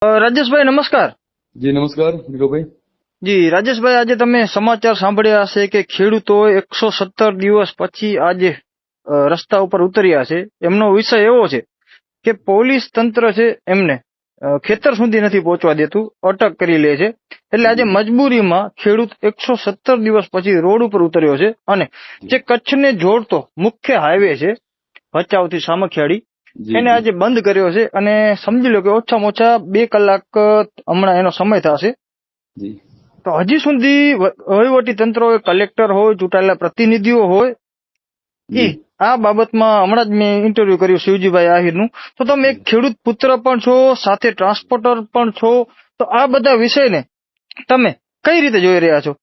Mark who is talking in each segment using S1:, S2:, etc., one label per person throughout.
S1: રાજેશભાઈ નમસ્કાર.
S2: જી નમસ્કાર વિરોભાઈ.
S1: જી રાજેશભાઈ, આજે તમે સમાચાર સાંભળ્યા હશે કે ખેડૂતોએ 117 દિવસ પછી આજે રસ્તા ઉપર ઉતર્યા છે. એમનો વિષય એવો છે કે પોલીસ તંત્ર છે એમને ખેતર સુધી નથી પહોંચવા દેતું, અટક કરી લે છે. એટલે આજે મજબૂરીમાં ખેડૂત 117 દિવસ પછી રોડ ઉપર ઉતર્યો છે અને જે કચ્છને જોડતો મુખ્ય હાઈવે છે ભચાઉ થી સામખિયાળી, એને આજે બંધ કર્યો છે. અને સમજી લો કે ઓછામાં ઓછા 2 કલાક હમણાં એનો સમય થશે. તો હજી સુધી વહીવટી તંત્ર હોય, કલેક્ટર હોય, ચૂંટાયેલા પ્રતિનિધિઓ હોય, એ આ બાબતમાં હમણાં જ મેં ઇન્ટરવ્યુ કર્યું શિવજીભાઈ આહિરનું. તો તમે એક ખેડૂત પુત્ર પણ છો, સાથે ટ્રાન્સપોર્ટર પણ છો, તો આ બધા વિષયને તમે કઈ રીતે જોઈ રહ્યા છો?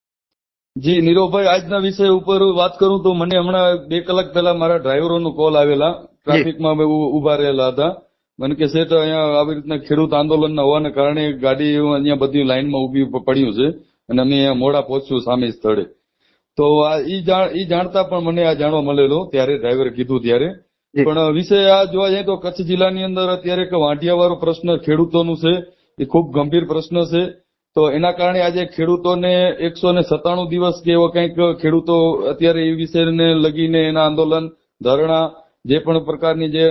S2: જી નીરવભાઈ, આજના વિષય ઉપર વાત કરું તો મને હમણાં 2 કલાક પહેલા મારા ડ્રાઈવરોનો કોલ આવેલા. ટ્રાફિકમાં ઉભા રહેલા હતા. મને કે સેઠ, અહીંયા આવી રીતના ખેડૂત આંદોલનના હોવાને કારણે ગાડી અહીંયા બધી લાઈનમાં ઉભી પડ્યું છે અને અમે અહીંયા મોડા પહોંચશું સામે સ્થળે. તો ઈ જાણતા પણ મને આ જાણવા મળેલો ત્યારે ડ્રાઈવરે કીધું ત્યારે. પણ વિષય આ જોવા જાય તો કચ્છ જિલ્લાની અંદર અત્યારે એક વાંઢિયાવાળો પ્રશ્ન ખેડૂતોનું છે, એ ખૂબ ગંભીર પ્રશ્ન છે. તો એના કારણે આજે ખેડૂતોને 197 દિવસ કે એવો કંઈક ખેડૂતો અત્યારે એ વિષયને લગીને એના આંદોલન, ધરણા, જે પણ પ્રકારની જે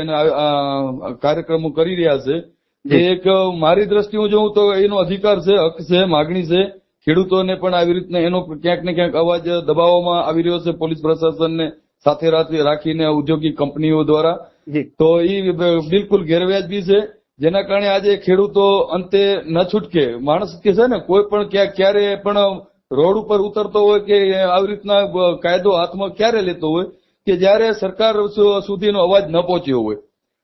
S2: કાર્યક્રમો કરી રહ્યા છે, એ એક મારી દ્રષ્ટિએ હું જોઉં તો એનો અધિકાર છે, હક છે, માગણી છે. ખેડૂતોને પણ આવી રીતના એનો ક્યાંક ને ક્યાંક અવાજ દબાવવામાં આવી રહ્યો છે પોલીસ પ્રશાસનને સાથે રાખીને ઔદ્યોગિક કંપનીઓ દ્વારા. તો એ બિલકુલ ગેરવ્યાજબી છે, જેના કારણે આજે ખેડૂતો અંતે ન છૂટકે. માણસ કે છે ને, કોઈ પણ ક્યારે પણ રોડ ઉપર ઉતરતો હોય કે આવી રીતના કાયદો હાથમાં ક્યારે લેતો હોય કે જયારે સરકાર સુધીનો અવાજ ન પહોંચ્યો હોય.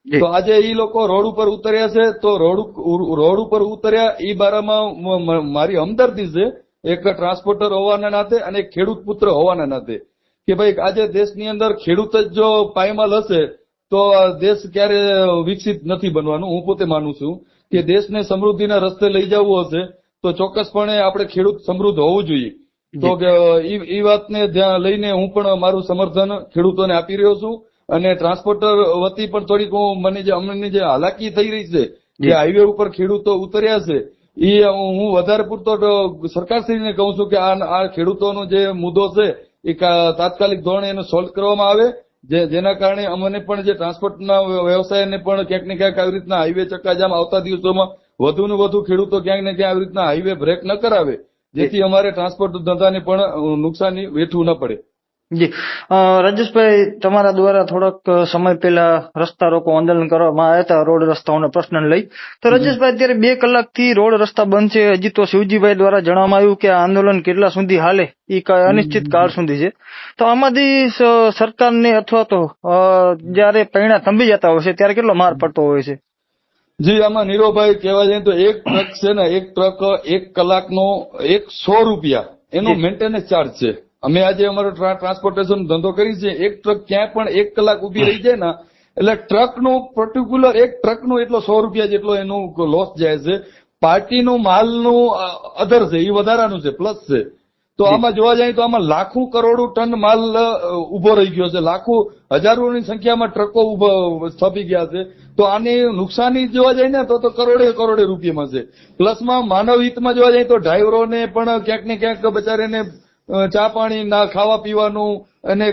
S2: તો આજે એ લોકો રોડ ઉપર ઉતર્યા છે. તો રોડ ઉપર ઉતર્યા એ બારામાં મારી હમદર્દી છે, એક ટ્રાન્સપોર્ટર હોવાના નાતે અને એક ખેડૂત પુત્ર હોવાના નાતે, કે ભાઈ આજે દેશની અંદર ખેડૂત જ જો પાયમાલ હશે તો દેશ ક્યારે વિકસિત નથી બનવાનું. હું પોતે માનું છું કે દેશને સમૃદ્ધિના રસ્તે લઈ જવું હશે તો ચોક્કસપણે આપણે ખેડૂત સમૃદ્ધ હોવું જોઈએ. તો એ વાતને ધ્યાન લઈને હું પણ મારું સમર્થન ખેડૂતોને આપી રહ્યો છું. અને ટ્રાન્સપોર્ટર વતી પણ થોડીક અમને જે હાલાકી થઈ રહી છે, જે હાઈવે ઉપર ખેડૂતો ઉતર્યા છે, એ હું વધારે પૂરતો સરકારશ્રીને કહું છું કે આ ખેડૂતોનો જે મુદ્દો છે એ તાત્કાલિક ધોરણે એને સોલ્વ કરવામાં આવે, જેના કારણે અમને પણ જે ટ્રાન્સપોર્ટના વ્યવસાયને પણ ક્યાંક ને ક્યાંક આવી રીતના હાઈવે ચક્કાજામ આવતા દિવસોમાં વધુ ને વધુ ખેડૂતો ક્યાંક ને ક્યાંક આવી રીતના હાઈવે બ્રેક ન કરાવે, જેથી અમારે ટ્રાન્સપોર્ટ ધંધાને પણ નુકસાની વેઠવું ન પડે.
S1: જી રાજેશભાઈ, તમારા દ્વારા થોડોક સમય પહેલા રસ્તા રોકો આંદોલન કરવામાં આવ્યા હતા રોડ રસ્તાઓના પ્રશ્ન લઈ. તો રાજેશભાઈ, અત્યારે 2 કલાકથી રોડ રસ્તા બંધ છે. હજી તો શિવજીભાઈ દ્વારા જણાવવામાં આવ્યું કે આ આંદોલન કેટલા સુધી હાલે એ અનિશ્ચિત કાળ સુધી છે. તો આમાંથી સરકારને અથવા તો જયારે પૈણા થંભી જતા હોય છે ત્યારે કેટલો માર પડતો હોય છે?
S2: જી, આમાં નીરવભાઈ કહેવા જાય તો એક ટ્રક છે ને, એક ટ્રક 1 કલાકનો 100 રૂપિયા એનો મેન્ટેનન્સ ચાર્જ છે. અમે આજે અમારો ટ્રાન્સપોર્ટેશન ધંધો કરી છે. એક ટ્રક ક્યાંય પણ 1 કલાક ઉભી રહી જાય ને, એટલે ટ્રકનું પર્ટિક્યુલર એક ટ્રકનું એટલો 100 રૂપિયા જેટલો એનું લોસ જાય છે. પાર્ટીનું માલનું અધર છે, એ વધારાનું છે, પ્લસ છે. તો આમાં જોવા જાય તો આમાં લાખો કરોડો ટન માલ ઉભો રહી ગયો છે. લાખો હજારોની સંખ્યામાં ટ્રકો સ્થાપી ગયા છે. તો આની નુકસાની જોવા જાય ને તો કરોડે રૂપિયામાં છે. પ્લસમાં માનવ હિતમાં જોવા જાય તો ડ્રાઈવરોને પણ ક્યાંક ને ક્યાંક બચારાને ચા પાણી ના ખાવા પીવાનું અને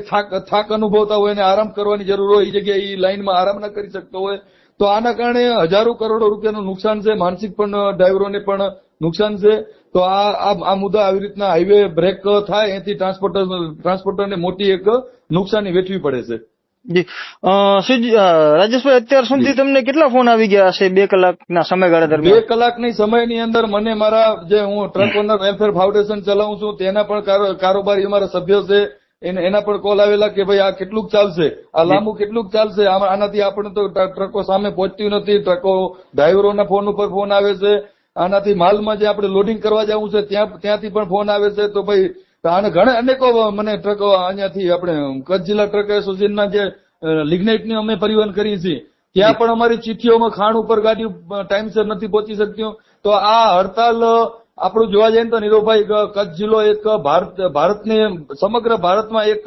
S2: થાક અનુભવતા હોય અને આરામ કરવાની જરૂર હોય, એ જગ્યાએ એ લાઈનમાં આરામ ના કરી શકતો હોય. તો આના કારણે હજારો કરોડો રૂપિયાનું નુકસાન છે. માનસિક પણ ડ્રાઈવરોને પણ નુકસાન છે. તો આ મુદ્દા આવી રીતના હાઈવે બ્રેક થાય એથી ટ્રાન્સપોર્ટરને મોટી એક નુકસાની વેઠવી પડે છે.
S1: જી રાજેશભાઈ, અત્યાર સુધી તમને કેટલા ફોન આવી ગયા હશે 2 કલાકના સમયગાળા દરમિયાન? 2
S2: કલાકની સમયની અંદર મને મારા જે હું ટ્રક ઓનર વેલફેર ફાઉન્ડેશન ચલાવું છું તેના પણ કારોબારી અમારા સભ્યો છે, એના પણ કોલ આવેલા કે ભાઈ આ કેટલું ચાલશે, આ લાંબુ કેટલું ચાલશે, આનાથી આપણે તો ટ્રકો સામે પહોંચતી નથી. ટ્રકો ડ્રાઈવરોના ફોન ઉપર ફોન આવે છે. આનાથી માલમાં જે આપણે લોડિંગ કરવા જવું છે ત્યાંથી પણ ફોન આવે છે. તો ભાઈ આને ઘણા અનેકો મને ટ્રકો અહીંયાથી આપણે કચ્છ જિલ્લા ટ્રક એસોસિએશનના જે લિગ્નાઇટની અમે પરિવહન કરીએ છીએ ત્યાં પણ અમારી ચિઠ્ઠીઓમાં ખાણ ઉપર ગાડી ટાઈમસર નથી પહોંચી શકતી. તો આ હડતાલ આપણું જોવા જઈએ તો નીરવભાઈ, કચ્છ જિલ્લો એક ભારતની સમગ્ર ભારતમાં એક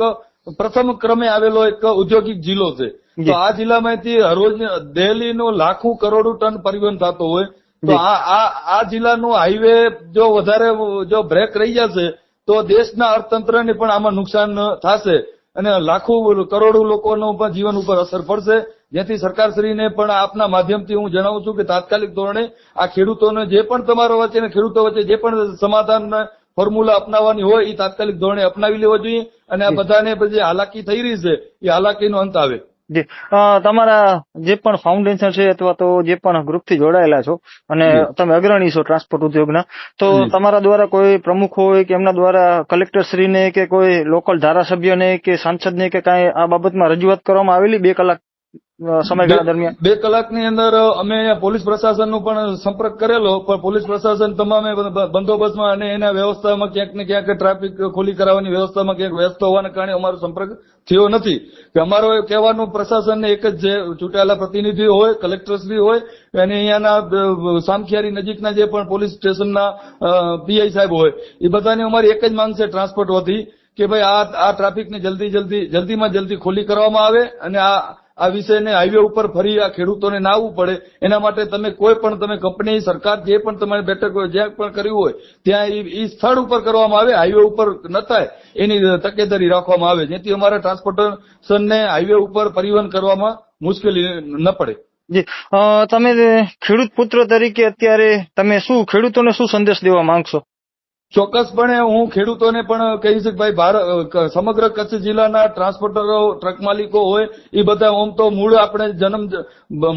S2: પ્રથમ ક્રમે આવેલો એક ઔદ્યોગિક જિલ્લો છે. તો આ જિલ્લામાંથી હરરોજ દિલ્હીનો લાખો કરોડો ટન પરિવહન થતો હોય, તો આ જિલ્લાનું હાઈવે જો વધારે જો બ્રેક રહી જશે તો દેશના અર્થતંત્રને પણ આમાં નુકસાન થશે અને લાખો કરોડો લોકોનું પણ જીવન ઉપર અસર પડશે, જેથી સરકારશ્રીને પણ આપના માધ્યમથી હું જણાવું છું કે તાત્કાલિક ધોરણે આ ખેડૂતોને જે પણ તમારો વચ્ચે અને ખેડૂતો વચ્ચે જે પણ સમાધાન ફોર્મ્યુલા અપનાવવાની હોય એ તાત્કાલિક ધોરણે અપનાવી લેવો જોઈએ અને આ બધાને જે હાલાકી થઈ રહી છે એ હાલાકીનો અંત આવે.
S1: જી, તમારા જે પણ ફાઉન્ડેશન છે અથવા તો જે પણ ગ્રુપથી જોડાયેલા છો અને તમે અગ્રણી છો ટ્રાન્સપોર્ટ ઉદ્યોગના, તો તમારા દ્વારા કોઈ પ્રમુખ હોય કે એમના દ્વારા કલેક્ટરશ્રીને કે કોઈ લોકલ ધારાસભ્યને કે સાંસદને કે કાંઈ આ બાબતમાં રજૂઆત કરવામાં આવેલી 2 કલાક સમયગાળા દરમિયાન?
S2: 2 કલાકની અંદર અમે પોલીસ પ્રશાસનનો પણ સંપર્ક કરેલો, પણ પોલીસ પ્રશાસન તમામે બંદોબસ્તમાં અને એના વ્યવસ્થામાં ક્યાંક ને ક્યાંક ટ્રાફિક ખોલી કરાવવાની વ્યવસ્થામાં ક્યાંક વ્યસ્ત હોવાના કારણે અમારો સંપર્ક થયો નથી. કે અમારો કહેવાનું પ્રશાસનને એક જ છે, ચૂંટાયેલા પ્રતિનિધિ હોય, કલેક્ટરશ્રી હોય અને અહીંયાના સામખિયારી નજીકના જે પણ પોલીસ સ્ટેશનના પીઆઈ સાહેબ હોય, એ બધાની અમારી એક જ માંગ છે ટ્રાન્સપોર્ટ વતી કે ભાઈ આ ટ્રાફિકને જલ્દીમાં જલ્દી ખોલી કરવામાં આવે અને આ વિષયને હાઈવે ઉપર ફરી આ ખેડૂતોને ના આવવું પડે એના માટે તમે કોઈ પણ તમે કંપની, સરકાર જે પણ તમારી બેઠક જ્યાં પણ કર્યું હોય ત્યાં એ સ્થળ ઉપર કરવામાં આવે, હાઈવે ઉપર ન થાય એની તકેદારી રાખવામાં આવે, જેથી અમારા ટ્રાન્સપોર્ટેશનને હાઈવે ઉપર પરિવહન કરવામાં મુશ્કેલી ન પડે.
S1: જી, તમે ખેડૂત પુત્ર તરીકે અત્યારે તમે ખેડૂતોને શું સંદેશ દેવા માંગશો?
S2: ચોક્કસપણે હું ખેડૂતોને પણ કહીશ કે ભાઈ સમગ્ર કચ્છ જિલ્લાના ટ્રાન્સપોર્ટરો, ટ્રક માલિકો હોય એ બધા આમ તો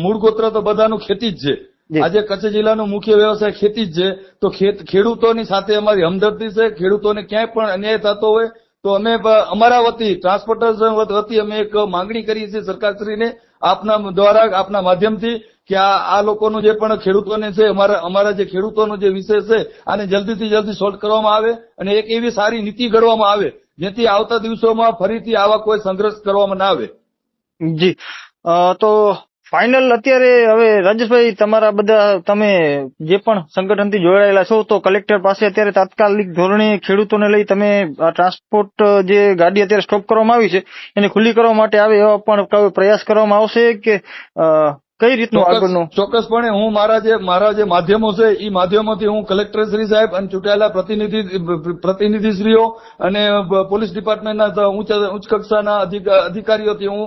S2: મૂળ ગોત્ર તો બધાનું ખેતી જ છે. આજે કચ્છ જિલ્લાનો મુખ્ય વ્યવસાય ખેતી જ છે, તો ખેડૂતોની સાથે અમારી હમદર્દી છે. ખેડૂતોને ક્યાંય પણ અન્યાય થતો હોય તો અમે અમારા વતી ટ્રાન્સપોર્ટેશન વતી અમે એક માંગણી કરીએ છીએ સરકારશ્રીને આપના દ્વારા, આપના માધ્યમથી કે આ લોકોનું જે પણ ખેડૂતોને છે, અમારા જે ખેડૂતોનો જે વિષય છે આને જલ્દીથી જલ્દી સોલ્વ કરવામાં આવે અને એક એવી સારી નીતિ ઘડવામાં આવે જેથી આવતા દિવસોમાં ફરીથી આવા કોઈ સંઘર્ષ કરવામાં ના આવે.
S1: જી, તો ફાઇનલ અત્યારે હવે રાજેશભાઈ, તમારા બધા તમે જે પણ સંગઠનથી જોડાયેલા છો તો કલેક્ટર પાસે અત્યારે તાત્કાલિક ધોરણે ખેડૂતોને લઈ તમે ટ્રાન્સપોર્ટ જે ગાડી અત્યારે સ્ટોપ કરવામાં આવી છે એને ખુલ્લી કરવા માટે આવે એવા પણ કોઈ પ્રયાસ કરવામાં આવશે કે કઈ રીતનું આગળનું?
S2: ચોક્કસપણે હું મારા જે માધ્યમો છે એ માધ્યમોથી હું કલેક્ટરશ્રી સાહેબ અને ચૂંટાયેલા પ્રતિનિધિશ્રીઓ અને પોલીસ ડિપાર્ટમેન્ટના ઉચ્ચ કક્ષાના અધિકારીઓથી હું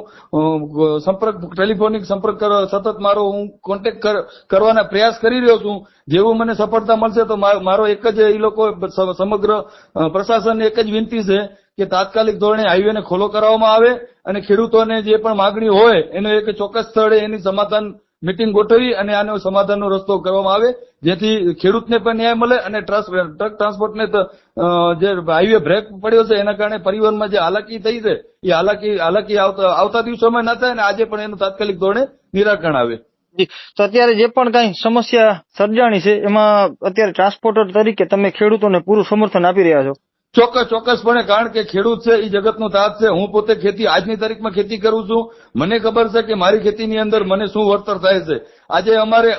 S2: ટેલિફોનિક સંપર્ક સતત હું કોન્ટેક્ટ કરવાના પ્રયાસ કરી રહ્યો છું. જેવું મને સફળતા મળશે તો મારો એક જ એ લોકો સમગ્ર પ્રશાસનને એક જ વિનંતી છે કે તાત્કાલિક ધોરણે હાઈવેને ખોલો કરાવવામાં આવે અને ખેડૂતોને જે પણ માગણી હોય એને એક ચોક્કસ સ્થળે એની સમાધાન મીટિંગ ગોઠવી અને આનો સમાધાનનો રસ્તો કરવામાં આવે, જેથી ખેડૂતને પણ ન્યાય મળે અને ટ્રક ટ્રાન્સપોર્ટને જે હાઈવે બ્રેક પડ્યો છે એના કારણે પરિવહનમાં જે હાલાકી થઈ છે એ હાલાકી આવતા દિવસોમાં ન થાય અને આજે પણ એનું તાત્કાલિક ધોરણે નિરાકરણ આવે.
S1: તો અત્યારે જે પણ કઈ સમસ્યા સર્જાણી છે એમાં અત્યારે ટ્રાન્સપોર્ટર તરીકે તમે ખેડૂતોને પૂરું સમર્થન આપી રહ્યા છો?
S2: ચોક્કસપણે, કારણ કે ખેડૂત છે એ જગતનો તાત છે. હું પોતે આજની તારીખમાં ખેતી કરું છું. મને ખબર છે કે મારી ખેતીની અંદર મને શું વળતર થાય છે. આજે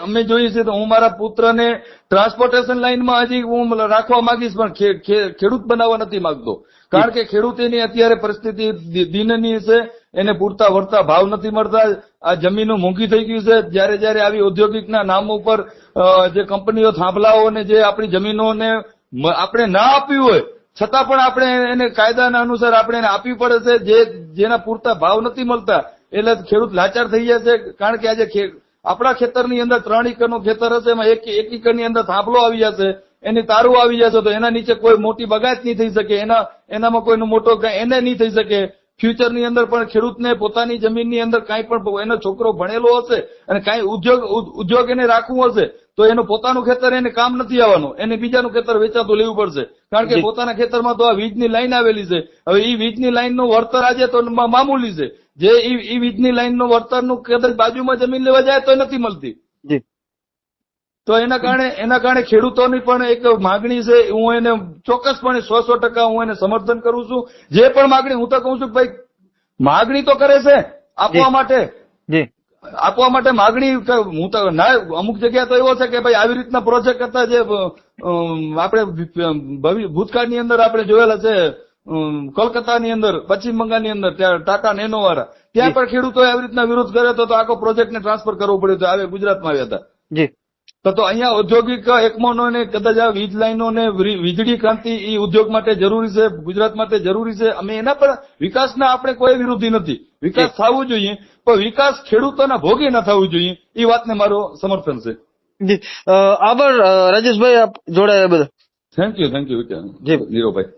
S2: અમે જોઈએ છીએ તો હું મારા પુત્રને ટ્રાન્સપોર્ટેશન લાઈનમાં હજી હું રાખવા માંગીશ પણ ખેડૂત બનાવવા નથી માંગતો, કારણ કે ખેડૂતોની અત્યારે પરિસ્થિતિ દિનની છે, એને પૂરતા વળતા ભાવ નથી મળતા. આ જમીનો મોંઘી થઈ ગઈ છે. જયારે આવી ઔદ્યોગિકના નામ ઉપર જે કંપનીઓ થાંભલાઓ અને જે આપણી જમીનોને આપણે ના આપવી હોય છતાં પણ આપણે એને કાયદાના અનુસાર આપણે એને આપવી પડે છે, જેના પૂરતા ભાવ નથી મળતા એટલે ખેડૂત લાચાર થઈ જાય છે. કારણ કે આજે આપણા ખેતરની અંદર 3 એકરનું ખેતર હશે, એમાં 1 એકરની અંદર થાંભલો આવી જશે, એની તારું આવી જશે તો એના નીચે કોઈ મોટી બગાયત નહીં થઈ શકે, એનામાં કોઈનો મોટો એને નહીં થઈ શકે. ફ્યુચરની અંદર પણ ખેડૂતને પોતાની જમીનની અંદર કાંઈ પણ એનો છોકરો ભણેલો હશે અને કાંઈ ઉદ્યોગ એને રાખવું હશે તો એનું પોતાનું ખેતર એને કામ નથી આવવાનું, એને બીજાનું ખેતર વેચાતું લેવું પડશે, કારણ કે પોતાના ખેતરમાં તો આ વીજની લાઈન આવેલી છે. હવે એ વીજની લાઈનનું વળતર આજે તો મામૂલી છે, જે એ વીજની લાઈનનું વળતરનું કદાચ બાજુમાં જમીન લેવા જાય તો નથી મળતી. તો એના કારણે ખેડૂતોની પણ એક માગણી છે. હું એને ચોક્કસપણે 100% હું એને સમર્થન કરું છું. જે પણ માગણી, હું તો કહું છું ભાઈ માગણી તો કરે છે આપવા માટે માગણી. હું તો અમુક જગ્યા તો એવો છે કે ભાઈ આવી રીતના પ્રોજેક્ટ હતા જે આપણે ભૂતકાળની અંદર આપણે જોયેલા છે, કોલકાતાની અંદર, પશ્ચિમ બંગાળની અંદર, ત્યાં ટાટા નેનો વાળા, ત્યાં પણ ખેડૂતોએ આવી રીતના વિરોધ કર્યો હતો તો આખો પ્રોજેક્ટને ટ્રાન્સફર કરવો પડ્યો હતો. ગુજરાતમાં આવ્યા હતા. તો તો અહીંયા ઔદ્યોગિક એકમોનો ને કદાચ આ વીજ લાઈનો ને વીજળી ક્રાંતિ એ ઉદ્યોગ માટે જરૂરી છે, ગુજરાત માટે જરૂરી છે. અમે એના પર વિકાસના આપણે કોઈ વિરોધી નથી. વિકાસ થવું જોઈએ, પણ વિકાસ ખેડૂતોના ભોગે ન થવું જોઈએ. એ વાતને મારો સમર્થન છે.
S1: જી આભાર રાજેશભાઈ, આપ જોડાયા બધા.
S2: Thank you
S1: ji
S2: Niravbhai.